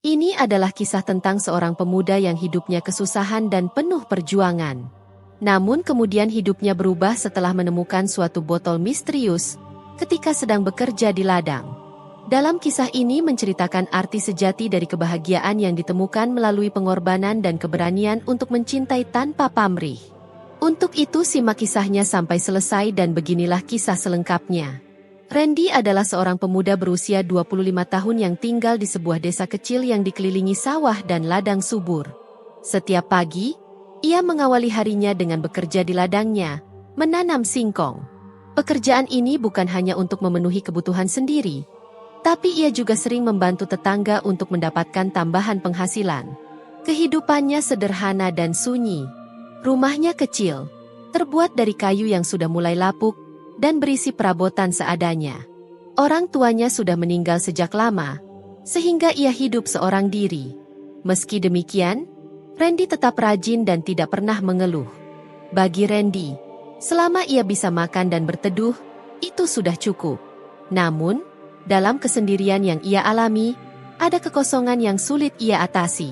Ini adalah kisah tentang seorang pemuda yang hidupnya kesusahan dan penuh perjuangan. Namun kemudian hidupnya berubah setelah menemukan suatu botol misterius ketika sedang bekerja di ladang. Dalam kisah ini menceritakan arti sejati dari kebahagiaan yang ditemukan melalui pengorbanan dan keberanian untuk mencintai tanpa pamrih. Untuk itu simak kisahnya sampai selesai dan beginilah kisah selengkapnya. Randy adalah seorang pemuda berusia 25 tahun yang tinggal di sebuah desa kecil yang dikelilingi sawah dan ladang subur. Setiap pagi, ia mengawali harinya dengan bekerja di ladangnya, menanam singkong. Pekerjaan ini bukan hanya untuk memenuhi kebutuhan sendiri, tapi ia juga sering membantu tetangga untuk mendapatkan tambahan penghasilan. Kehidupannya sederhana dan sunyi. Rumahnya kecil, terbuat dari kayu yang sudah mulai lapuk, dan berisi perabotan seadanya. Orang tuanya sudah meninggal sejak lama, sehingga ia hidup seorang diri. Meski demikian, Randy tetap rajin dan tidak pernah mengeluh. Bagi Randy, selama ia bisa makan dan berteduh, itu sudah cukup. Namun, dalam kesendirian yang ia alami, ada kekosongan yang sulit ia atasi.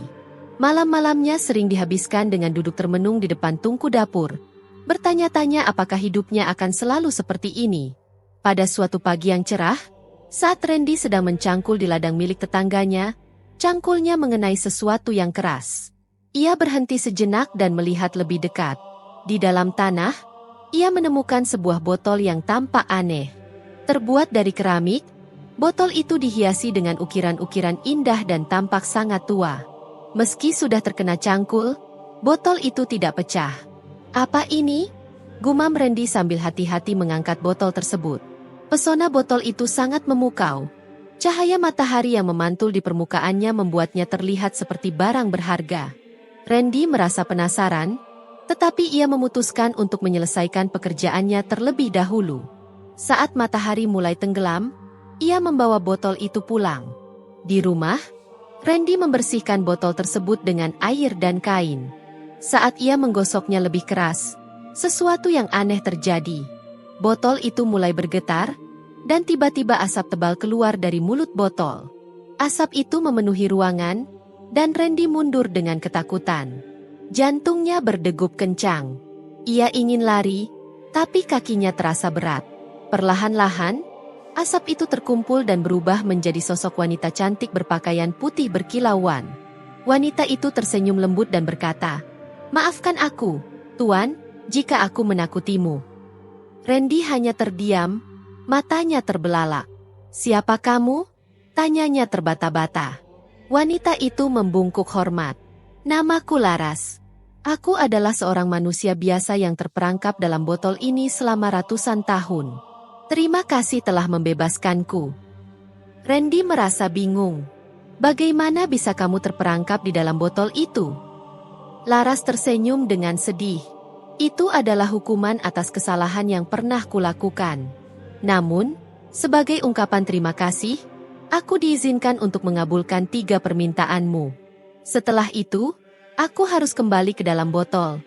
Malam-malamnya sering dihabiskan dengan duduk termenung di depan tungku dapur, bertanya-tanya apakah hidupnya akan selalu seperti ini. Pada suatu pagi yang cerah, saat Randy sedang mencangkul di ladang milik tetangganya, cangkulnya mengenai sesuatu yang keras. Ia berhenti sejenak dan melihat lebih dekat. Di dalam tanah, ia menemukan sebuah botol yang tampak aneh. Terbuat dari keramik, botol itu dihiasi dengan ukiran-ukiran indah dan tampak sangat tua. Meski sudah terkena cangkul, botol itu tidak pecah. "Apa ini?" gumam Randy sambil hati-hati mengangkat botol tersebut. Pesona botol itu sangat memukau. Cahaya matahari yang memantul di permukaannya membuatnya terlihat seperti barang berharga. Randy merasa penasaran, tetapi ia memutuskan untuk menyelesaikan pekerjaannya terlebih dahulu. Saat matahari mulai tenggelam, ia membawa botol itu pulang. Di rumah, Randy membersihkan botol tersebut dengan air dan kain. Saat ia menggosoknya lebih keras, sesuatu yang aneh terjadi. Botol itu mulai bergetar, dan tiba-tiba asap tebal keluar dari mulut botol. Asap itu memenuhi ruangan, dan Randy mundur dengan ketakutan. Jantungnya berdegup kencang. Ia ingin lari, tapi kakinya terasa berat. Perlahan-lahan, asap itu terkumpul dan berubah menjadi sosok wanita cantik berpakaian putih berkilauan. Wanita itu tersenyum lembut dan berkata, "Maafkan aku, Tuan, jika aku menakutimu." Randy hanya terdiam, matanya terbelalak. "Siapa kamu?" tanyanya terbata-bata. Wanita itu membungkuk hormat. "Namaku Laras. Aku adalah seorang manusia biasa yang terperangkap dalam botol ini selama ratusan tahun. Terima kasih telah membebaskanku." Randy merasa bingung. "Bagaimana bisa kamu terperangkap di dalam botol itu?" Laras tersenyum dengan sedih. "Itu adalah hukuman atas kesalahan yang pernah kulakukan. Namun, sebagai ungkapan terima kasih, aku diizinkan untuk mengabulkan 3 permintaanmu. Setelah itu, aku harus kembali ke dalam botol."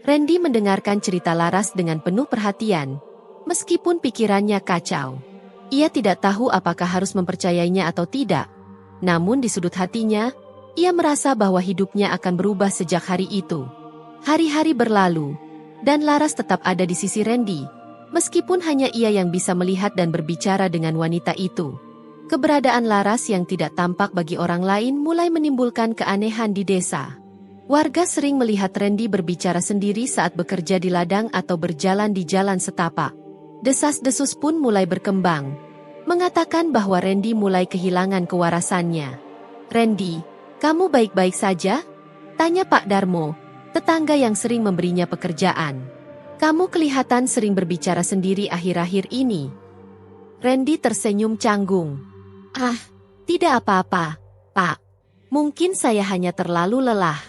Randy mendengarkan cerita Laras dengan penuh perhatian, meskipun pikirannya kacau. Ia tidak tahu apakah harus mempercayainya atau tidak. Namun di sudut hatinya, ia merasa bahwa hidupnya akan berubah sejak hari itu. Hari-hari berlalu, dan Laras tetap ada di sisi Randy, meskipun hanya ia yang bisa melihat dan berbicara dengan wanita itu. Keberadaan Laras yang tidak tampak bagi orang lain mulai menimbulkan keanehan di desa. Warga sering melihat Randy berbicara sendiri saat bekerja di ladang atau berjalan di jalan setapak. Desas-desus pun mulai berkembang, mengatakan bahwa Randy mulai kehilangan kewarasannya. "Randy, kamu baik-baik saja?" tanya Pak Darmo, tetangga yang sering memberinya pekerjaan. "Kamu kelihatan sering berbicara sendiri akhir-akhir ini." Randy tersenyum canggung. "Ah, tidak apa-apa, Pak. Mungkin saya hanya terlalu lelah."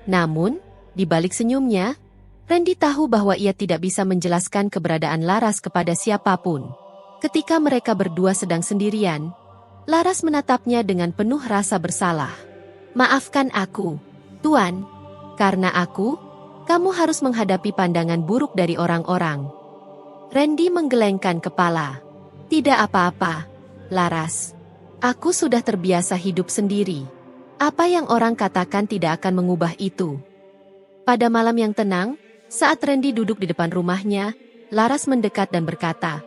Namun, di balik senyumnya, Randy tahu bahwa ia tidak bisa menjelaskan keberadaan Laras kepada siapapun. Ketika mereka berdua sedang sendirian, Laras menatapnya dengan penuh rasa bersalah. "Maafkan aku, Tuan. Karena aku, kamu harus menghadapi pandangan buruk dari orang-orang." Randy menggelengkan kepala. "Tidak apa-apa, Laras. Aku sudah terbiasa hidup sendiri. Apa yang orang katakan tidak akan mengubah itu. Pada malam yang tenang, saat Randy duduk di depan rumahnya, Laras mendekat dan berkata,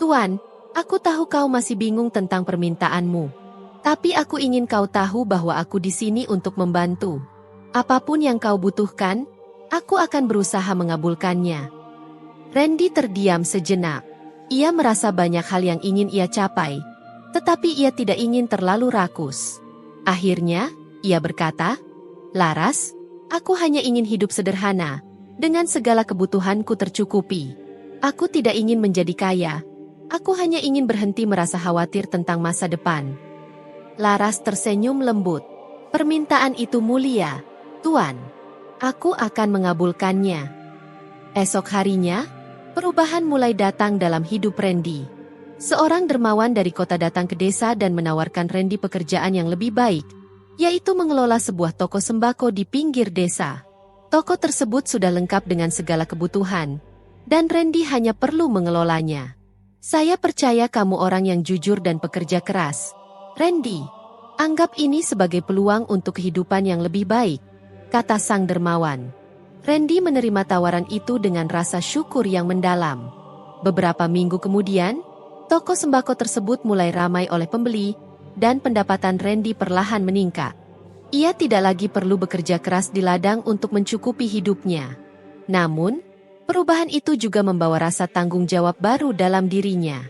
"Tuan, aku tahu kau masih bingung tentang permintaanmu. Tapi aku ingin kau tahu bahwa aku di sini untuk membantu. Apapun yang kau butuhkan, aku akan berusaha mengabulkannya." Randy terdiam sejenak. Ia merasa banyak hal yang ingin ia capai, tetapi ia tidak ingin terlalu rakus. Akhirnya, ia berkata, "Laras, aku hanya ingin hidup sederhana, dengan segala kebutuhanku tercukupi. Aku tidak ingin menjadi kaya. Aku hanya ingin berhenti merasa khawatir tentang masa depan." Laras tersenyum lembut. "Permintaan itu mulia, Tuan. Aku akan mengabulkannya." Esok harinya, perubahan mulai datang dalam hidup Randy. Seorang dermawan dari kota datang ke desa dan menawarkan Randy pekerjaan yang lebih baik, yaitu mengelola sebuah toko sembako di pinggir desa. Toko tersebut sudah lengkap dengan segala kebutuhan, dan Randy hanya perlu mengelolanya. "Saya percaya kamu orang yang jujur dan pekerja keras, Randy. Anggap ini sebagai peluang untuk kehidupan yang lebih baik," kata sang dermawan. Randy menerima tawaran itu dengan rasa syukur yang mendalam. Beberapa minggu kemudian, toko sembako tersebut mulai ramai oleh pembeli, dan pendapatan Randy perlahan meningkat. Ia tidak lagi perlu bekerja keras di ladang untuk mencukupi hidupnya. Namun, perubahan itu juga membawa rasa tanggung jawab baru dalam dirinya.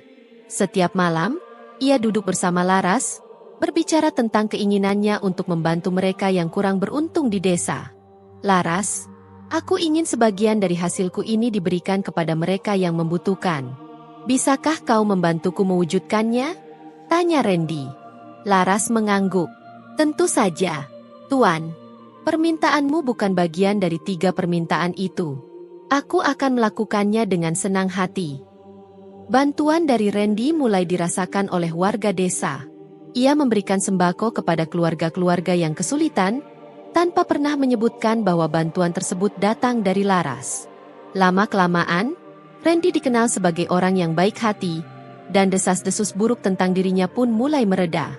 Setiap malam, ia duduk bersama Laras, berbicara tentang keinginannya untuk membantu mereka yang kurang beruntung di desa. "Laras, aku ingin sebagian dari hasilku ini diberikan kepada mereka yang membutuhkan. Bisakah kau membantuku mewujudkannya?" tanya Randy. Laras mengangguk. "Tentu saja, Tuan. Permintaanmu bukan bagian dari 3 permintaan itu. Aku akan melakukannya dengan senang hati." Bantuan dari Randy mulai dirasakan oleh warga desa. Ia memberikan sembako kepada keluarga-keluarga yang kesulitan, tanpa pernah menyebutkan bahwa bantuan tersebut datang dari Laras. Lama-kelamaan, Randy dikenal sebagai orang yang baik hati, dan desas-desus buruk tentang dirinya pun mulai mereda.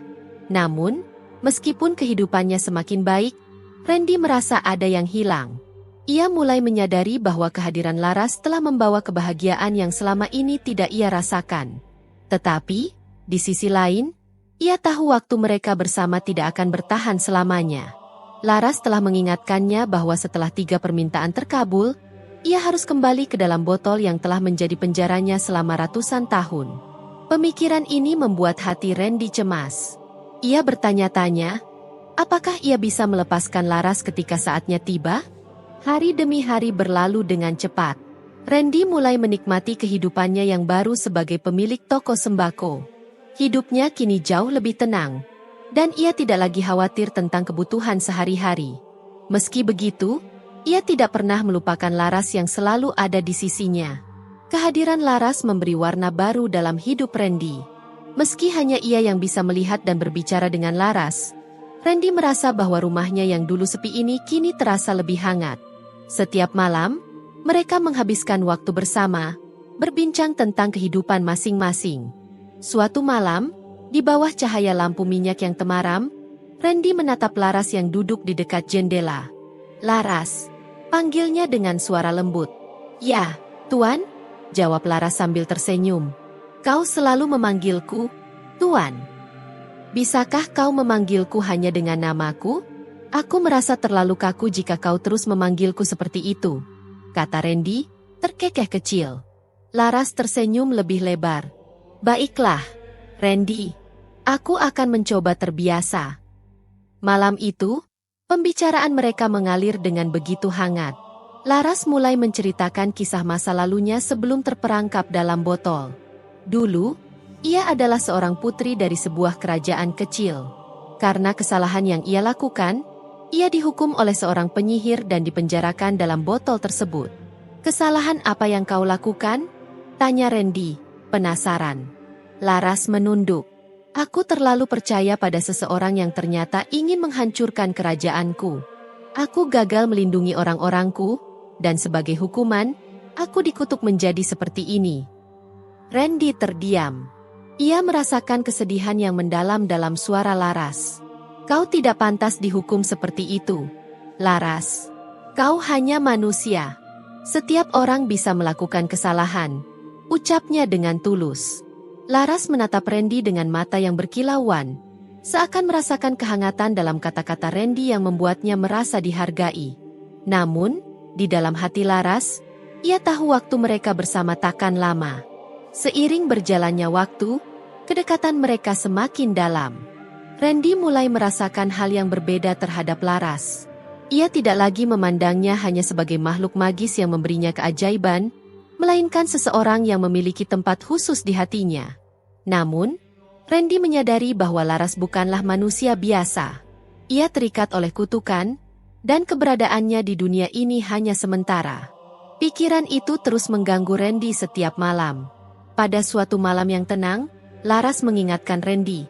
Namun, meskipun kehidupannya semakin baik, Randy merasa ada yang hilang. Ia mulai menyadari bahwa kehadiran Laras telah membawa kebahagiaan yang selama ini tidak ia rasakan. Tetapi, di sisi lain, ia tahu waktu mereka bersama tidak akan bertahan selamanya. Laras telah mengingatkannya bahwa setelah 3 permintaan terkabul, ia harus kembali ke dalam botol yang telah menjadi penjaranya selama ratusan tahun. Pemikiran ini membuat hati Randy cemas. Ia bertanya-tanya, apakah ia bisa melepaskan Laras ketika saatnya tiba? Hari demi hari berlalu dengan cepat. Randy mulai menikmati kehidupannya yang baru sebagai pemilik toko sembako. Hidupnya kini jauh lebih tenang, dan ia tidak lagi khawatir tentang kebutuhan sehari-hari. Meski begitu, ia tidak pernah melupakan Laras yang selalu ada di sisinya. Kehadiran Laras memberi warna baru dalam hidup Randy. Meski hanya ia yang bisa melihat dan berbicara dengan Laras, Randy merasa bahwa rumahnya yang dulu sepi ini kini terasa lebih hangat. Setiap malam, mereka menghabiskan waktu bersama, berbincang tentang kehidupan masing-masing. Suatu malam, di bawah cahaya lampu minyak yang temaram, Randy menatap Laras yang duduk di dekat jendela. "Laras," panggilnya dengan suara lembut. "Ya, Tuan," jawab Laras sambil tersenyum. "Kau selalu memanggilku, Tuan. Bisakah kau memanggilku hanya dengan namaku? Aku merasa terlalu kaku jika kau terus memanggilku seperti itu," kata Randy, terkekeh kecil. Laras tersenyum lebih lebar. "Baiklah, Randy. Aku akan mencoba terbiasa." Malam itu, pembicaraan mereka mengalir dengan begitu hangat. Laras mulai menceritakan kisah masa lalunya sebelum terperangkap dalam botol. Dulu, ia adalah seorang putri dari sebuah kerajaan kecil. Karena kesalahan yang ia lakukan, ia dihukum oleh seorang penyihir dan dipenjarakan dalam botol tersebut. "Kesalahan apa yang kau lakukan?" tanya Randy, penasaran. Laras menunduk. "Aku terlalu percaya pada seseorang yang ternyata ingin menghancurkan kerajaanku. Aku gagal melindungi orang-orangku, dan sebagai hukuman, aku dikutuk menjadi seperti ini." Randy terdiam. Ia merasakan kesedihan yang mendalam dalam suara Laras. Kau tidak pantas dihukum seperti itu, Laras. Kau hanya manusia. Setiap orang bisa melakukan kesalahan, ucapnya dengan tulus. Laras menatap Randy dengan mata yang berkilauan, seakan merasakan kehangatan dalam kata-kata Randy yang membuatnya merasa dihargai. Namun, di dalam hati Laras, ia tahu waktu mereka bersama takkan lama. Seiring berjalannya waktu, kedekatan mereka semakin dalam. Randy mulai merasakan hal yang berbeda terhadap Laras. Ia tidak lagi memandangnya hanya sebagai makhluk magis yang memberinya keajaiban, melainkan seseorang yang memiliki tempat khusus di hatinya. Namun, Randy menyadari bahwa Laras bukanlah manusia biasa. Ia terikat oleh kutukan, dan keberadaannya di dunia ini hanya sementara. Pikiran itu terus mengganggu Randy setiap malam. Pada suatu malam yang tenang, Laras mengingatkan Randy.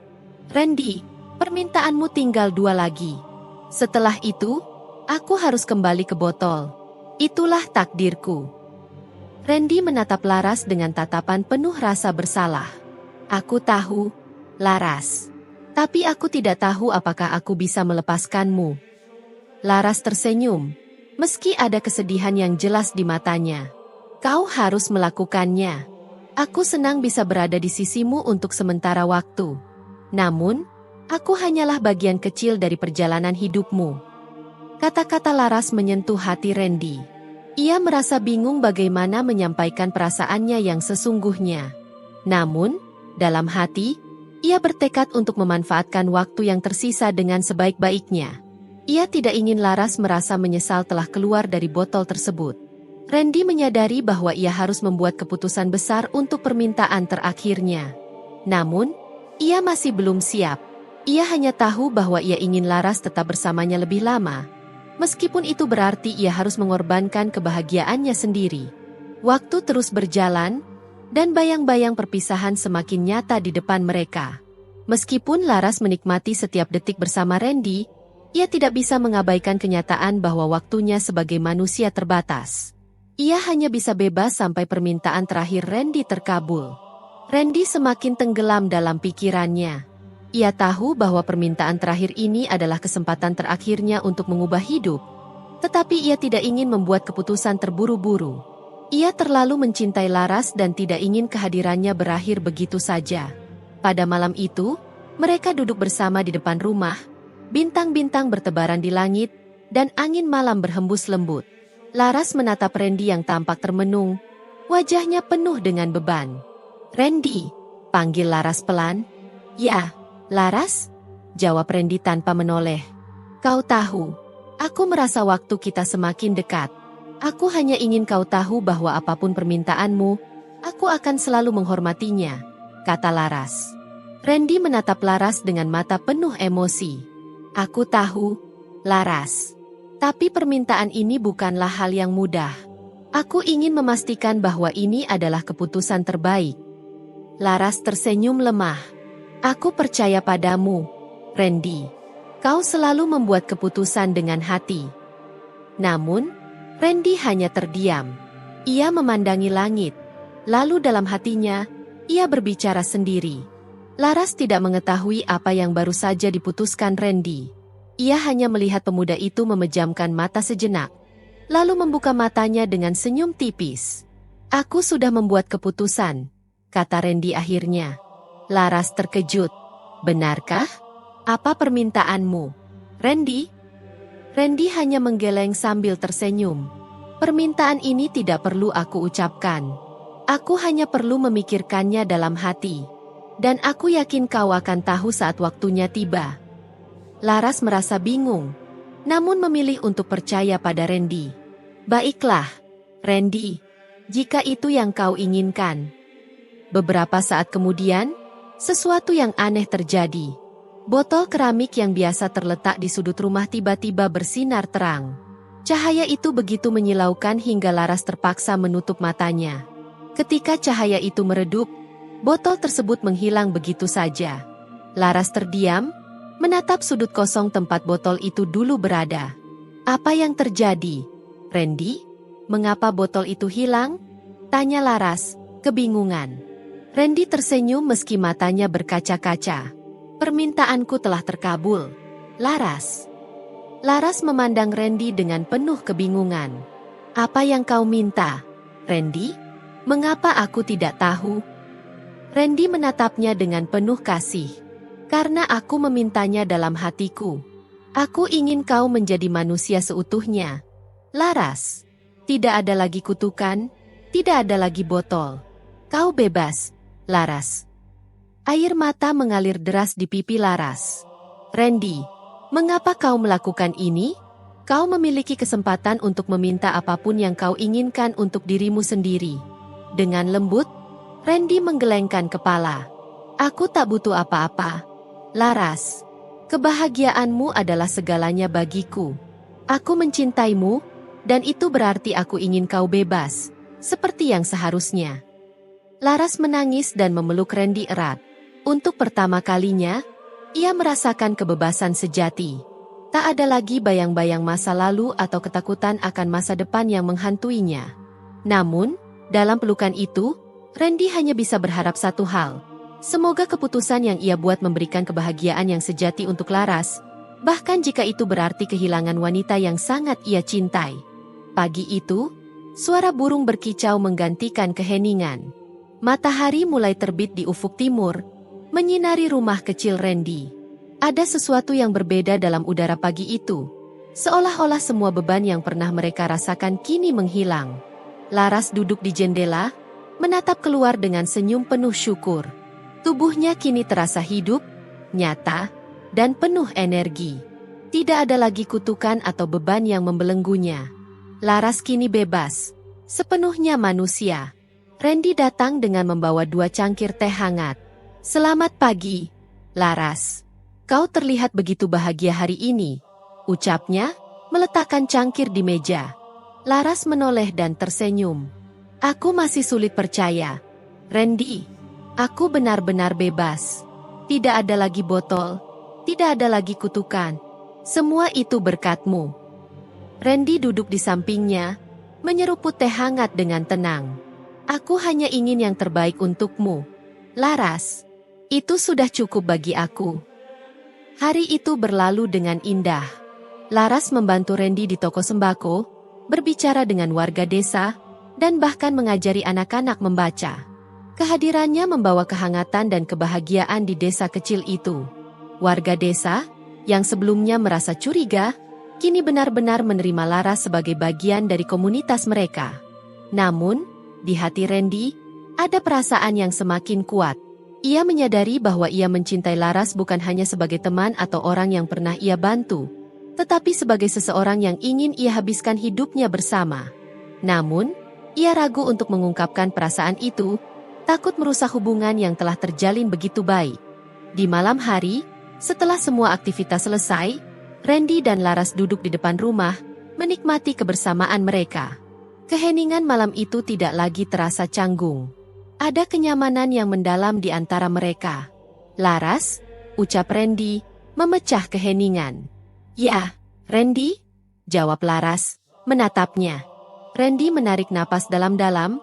Randy, permintaanmu tinggal 2 lagi. Setelah itu, aku harus kembali ke botol. Itulah takdirku. Randy menatap Laras dengan tatapan penuh rasa bersalah. Aku tahu, Laras. Tapi aku tidak tahu apakah aku bisa melepaskanmu. Laras tersenyum, meski ada kesedihan yang jelas di matanya. Kau harus melakukannya. Aku senang bisa berada di sisimu untuk sementara waktu. Namun, aku hanyalah bagian kecil dari perjalanan hidupmu. Kata-kata Laras menyentuh hati Randy. Ia merasa bingung bagaimana menyampaikan perasaannya yang sesungguhnya. Namun, dalam hati, ia bertekad untuk memanfaatkan waktu yang tersisa dengan sebaik-baiknya. Ia tidak ingin Laras merasa menyesal telah keluar dari botol tersebut. Randy menyadari bahwa ia harus membuat keputusan besar untuk permintaan terakhirnya. Namun, ia masih belum siap. Ia hanya tahu bahwa ia ingin Laras tetap bersamanya lebih lama. Meskipun itu berarti ia harus mengorbankan kebahagiaannya sendiri. Waktu terus berjalan, dan bayang-bayang perpisahan semakin nyata di depan mereka. Meskipun Laras menikmati setiap detik bersama Randy, ia tidak bisa mengabaikan kenyataan bahwa waktunya sebagai manusia terbatas. Ia hanya bisa bebas sampai permintaan terakhir Randy terkabul. Randy semakin tenggelam dalam pikirannya. Ia tahu bahwa permintaan terakhir ini adalah kesempatan terakhirnya untuk mengubah hidup. Tetapi ia tidak ingin membuat keputusan terburu-buru. Ia terlalu mencintai Laras dan tidak ingin kehadirannya berakhir begitu saja. Pada malam itu, mereka duduk bersama di depan rumah. Bintang-bintang bertebaran di langit, dan angin malam berhembus lembut. Laras menatap Randy yang tampak termenung. Wajahnya penuh dengan beban. Randy, panggil Laras pelan. Ya, Laras, jawab Randy tanpa menoleh. Kau tahu, aku merasa waktu kita semakin dekat. Aku hanya ingin kau tahu bahwa apapun permintaanmu, aku akan selalu menghormatinya, kata Laras. Randy menatap Laras dengan mata penuh emosi. Aku tahu, Laras. Tapi permintaan ini bukanlah hal yang mudah. Aku ingin memastikan bahwa ini adalah keputusan terbaik. Laras tersenyum lemah. Aku percaya padamu, Randy. Kau selalu membuat keputusan dengan hati. Namun, Randy hanya terdiam. Ia memandangi langit. Lalu dalam hatinya, ia berbicara sendiri. Laras tidak mengetahui apa yang baru saja diputuskan Randy. Ia hanya melihat pemuda itu memejamkan mata sejenak, lalu membuka matanya dengan senyum tipis. Aku sudah membuat keputusan, kata Randy akhirnya. Laras terkejut. Benarkah? Apa permintaanmu, Randy? Randy hanya menggeleng sambil tersenyum. Permintaan ini tidak perlu aku ucapkan. Aku hanya perlu memikirkannya dalam hati. Dan aku yakin kau akan tahu saat waktunya tiba. Laras merasa bingung, namun memilih untuk percaya pada Randy. Baiklah, Randy, jika itu yang kau inginkan. Beberapa saat kemudian, sesuatu yang aneh terjadi. Botol keramik yang biasa terletak di sudut rumah tiba-tiba bersinar terang. Cahaya itu begitu menyilaukan hingga Laras terpaksa menutup matanya. Ketika cahaya itu meredup, botol tersebut menghilang begitu saja. Laras terdiam, menatap sudut kosong tempat botol itu dulu berada. Apa yang terjadi, Randy? Mengapa botol itu hilang? Tanya Laras, kebingungan. Randy tersenyum meski matanya berkaca-kaca. Permintaanku telah terkabul, Laras. Laras memandang Randy dengan penuh kebingungan. Apa yang kau minta, Randy? Mengapa aku tidak tahu? Randy menatapnya dengan penuh kasih. Karena aku memintanya dalam hatiku. Aku ingin kau menjadi manusia seutuhnya. Laras, tidak ada lagi kutukan, tidak ada lagi botol. Kau bebas, Laras. Air mata mengalir deras di pipi Laras. Randy, mengapa kau melakukan ini? Kau memiliki kesempatan untuk meminta apapun yang kau inginkan untuk dirimu sendiri. Dengan lembut, Randy menggelengkan kepala. Aku tak butuh apa-apa. Laras, kebahagiaanmu adalah segalanya bagiku. Aku mencintaimu, dan itu berarti aku ingin kau bebas, seperti yang seharusnya. Laras menangis dan memeluk Randy erat. Untuk pertama kalinya, ia merasakan kebebasan sejati. Tak ada lagi bayang-bayang masa lalu atau ketakutan akan masa depan yang menghantuinya. Namun, dalam pelukan itu, Randy hanya bisa berharap satu hal. Semoga keputusan yang ia buat memberikan kebahagiaan yang sejati untuk Laras, bahkan jika itu berarti kehilangan wanita yang sangat ia cintai. Pagi itu, suara burung berkicau menggantikan keheningan. Matahari mulai terbit di ufuk timur, menyinari rumah kecil Randy. Ada sesuatu yang berbeda dalam udara pagi itu. Seolah-olah semua beban yang pernah mereka rasakan kini menghilang. Laras duduk di jendela, menatap keluar dengan senyum penuh syukur. Tubuhnya kini terasa hidup, nyata, dan penuh energi. Tidak ada lagi kutukan atau beban yang membelenggunya. Laras kini bebas, sepenuhnya manusia. Randy datang dengan membawa 2 cangkir teh hangat. Selamat pagi, Laras. Kau terlihat begitu bahagia hari ini, ucapnya, meletakkan cangkir di meja. Laras menoleh dan tersenyum. Aku masih sulit percaya. Randy, aku benar-benar bebas. Tidak ada lagi botol, tidak ada lagi kutukan. Semua itu berkatmu. Randy duduk di sampingnya, menyeruput teh hangat dengan tenang. Aku hanya ingin yang terbaik untukmu. Laras, itu sudah cukup bagi aku. Hari itu berlalu dengan indah. Laras membantu Randy di toko sembako, berbicara dengan warga desa, dan bahkan mengajari anak-anak membaca. Kehadirannya membawa kehangatan dan kebahagiaan di desa kecil itu. Warga desa, yang sebelumnya merasa curiga, kini benar-benar menerima Laras sebagai bagian dari komunitas mereka. Namun, di hati Randy, ada perasaan yang semakin kuat. Ia menyadari bahwa ia mencintai Laras bukan hanya sebagai teman atau orang yang pernah ia bantu, tetapi sebagai seseorang yang ingin ia habiskan hidupnya bersama. Namun, ia ragu untuk mengungkapkan perasaan itu, takut merusak hubungan yang telah terjalin begitu baik. Di malam hari, setelah semua aktivitas selesai, Randy dan Laras duduk di depan rumah, menikmati kebersamaan mereka. Keheningan malam itu tidak lagi terasa canggung. Ada kenyamanan yang mendalam di antara mereka. Laras, ucap Randy, memecah keheningan. Ya, Randy, jawab Laras, menatapnya. Randy menarik napas dalam-dalam,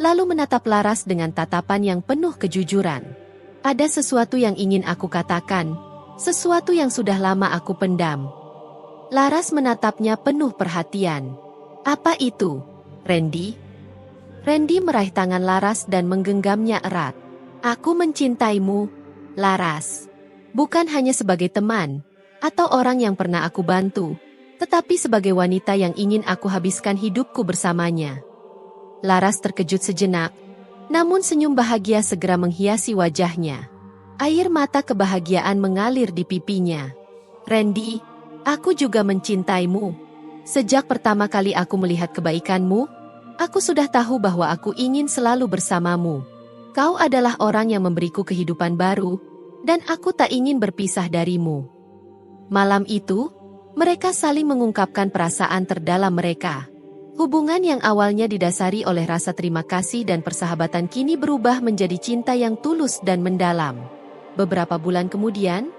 lalu menatap Laras dengan tatapan yang penuh kejujuran. Ada sesuatu yang ingin aku katakan, sesuatu yang sudah lama aku pendam. Laras menatapnya penuh perhatian. Apa itu, Randy? Randy meraih tangan Laras dan menggenggamnya erat. Aku mencintaimu, Laras. Bukan hanya sebagai teman, atau orang yang pernah aku bantu, tetapi sebagai wanita yang ingin aku habiskan hidupku bersamanya. Laras terkejut sejenak, namun senyum bahagia segera menghiasi wajahnya. Air mata kebahagiaan mengalir di pipinya. Randy, aku juga mencintaimu. Sejak pertama kali aku melihat kebaikanmu, aku sudah tahu bahwa aku ingin selalu bersamamu. Kau adalah orang yang memberiku kehidupan baru, dan aku tak ingin berpisah darimu. Malam itu, mereka saling mengungkapkan perasaan terdalam mereka. Hubungan yang awalnya didasari oleh rasa terima kasih dan persahabatan kini berubah menjadi cinta yang tulus dan mendalam. Beberapa bulan kemudian,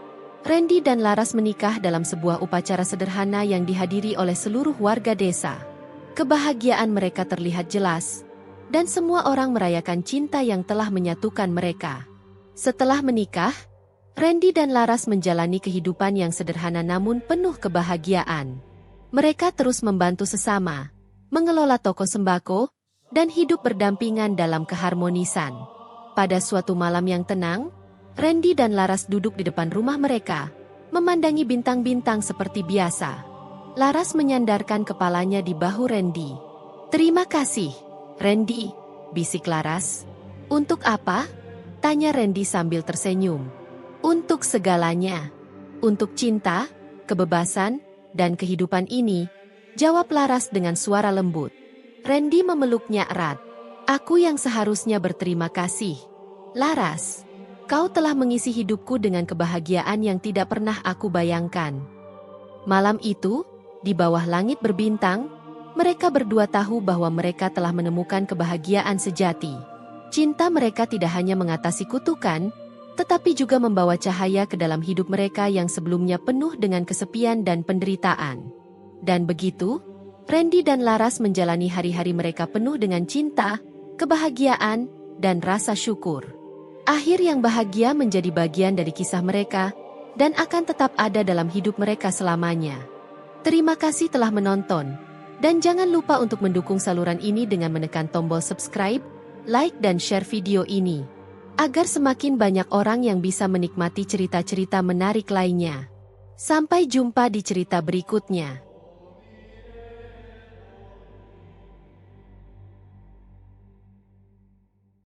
Randy dan Laras menikah dalam sebuah upacara sederhana yang dihadiri oleh seluruh warga desa. Kebahagiaan mereka terlihat jelas, dan semua orang merayakan cinta yang telah menyatukan mereka. Setelah menikah, Randy dan Laras menjalani kehidupan yang sederhana namun penuh kebahagiaan. Mereka terus membantu sesama, mengelola toko sembako, dan hidup berdampingan dalam keharmonisan. Pada suatu malam yang tenang, Randy dan Laras duduk di depan rumah mereka, memandangi bintang-bintang seperti biasa. Laras menyandarkan kepalanya di bahu Randy. "Terima kasih, Randy," bisik Laras. "Untuk apa?" tanya Randy sambil tersenyum. "Untuk segalanya. Untuk cinta, kebebasan, dan kehidupan ini," jawab Laras dengan suara lembut. Randy memeluknya erat. "Aku yang seharusnya berterima kasih. Laras, kau telah mengisi hidupku dengan kebahagiaan yang tidak pernah aku bayangkan." Malam itu, di bawah langit berbintang, mereka berdua tahu bahwa mereka telah menemukan kebahagiaan sejati. Cinta mereka tidak hanya mengatasi kutukan, tetapi juga membawa cahaya ke dalam hidup mereka yang sebelumnya penuh dengan kesepian dan penderitaan. Dan begitu, Randy dan Laras menjalani hari-hari mereka penuh dengan cinta, kebahagiaan, dan rasa syukur. Akhir yang bahagia menjadi bagian dari kisah mereka, dan akan tetap ada dalam hidup mereka selamanya. Terima kasih telah menonton. Dan jangan lupa untuk mendukung saluran ini dengan menekan tombol subscribe, like dan share video ini, agar semakin banyak orang yang bisa menikmati cerita-cerita menarik lainnya. Sampai jumpa di cerita berikutnya.